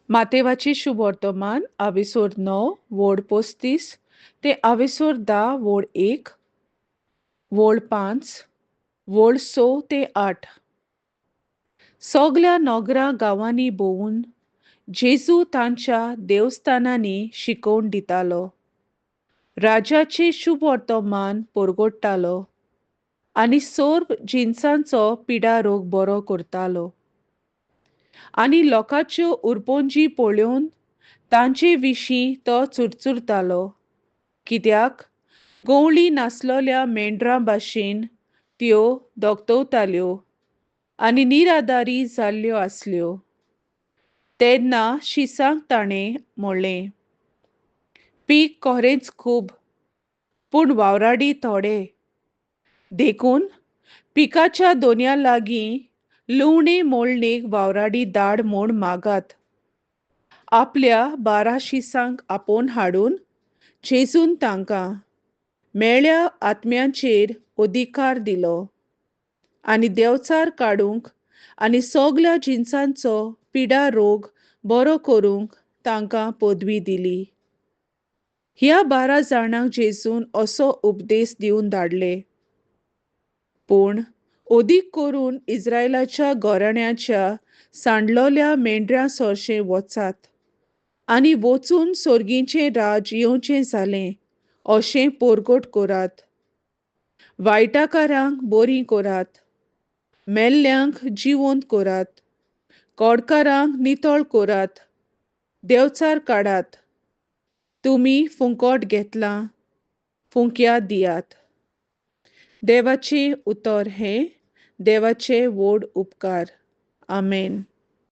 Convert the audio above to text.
मातेवाची शुभ वर्तमान आविसोर 9 वोड 35 ते आविसोर 10 वोड 1 वोड 5 वोड 6 ते 8. सगळ्या नगरा गांवांनी भोवून जेजू तांच्या देवस्थानांनी शिकोवन दितालो, राजाचे शुभ वर्तमान परगडटालो आनी सोर्ब जिन्सांचो पिडा रोग बरो करतालो. आनी लोकांच्यो उरपोंजी पळोवन तांचे विशीं तो चुरचुरतालो, कित्याक गवळी नासलोल्या मेंढरां भाशेन त्यो दोगतवताल्यो आनी निराधारी जाल्ल्यो आसल्यो. तेन्ना शिसांक ताणें म्हणलें, पीक खरेंच खूब, पूण वावराडी थोडे. देखून पिकाच्या दोनया लागीं लुवणे मोळणेक वावराडी धाड म्हूण मागात. आपल्या 12 शिसांक आपोवन हाडून जेजून तांकां मेळ्या आत्म्यांचेर अधिकार दिलो आनी देंवचार काडूंक आनी सगळ्या जिन्सांचो पिडा रोग बरो करूंक तांकां पदवी दिली. ह्या 12 जाणांक जेजून असो उपदेश दिवन धाडले. पूण अदीक करून इस्रायलाच्या घराण्याच्या सांडलोल्या मेंढऱ्यां सोरशें वचात आनी वचून सोर्गीचें राज येवचें जालें अशें परगट करात. वायटाकारांक बरीं करात, मेल्ल्यांक जिवंत करात, कोडकारांक नितळ करात, देंवचार काडात. तुमी फुंकट घेतलां, फुंक्या दियात. देवाचें उतर हें देवाचे व्हड उपकार. आमेन.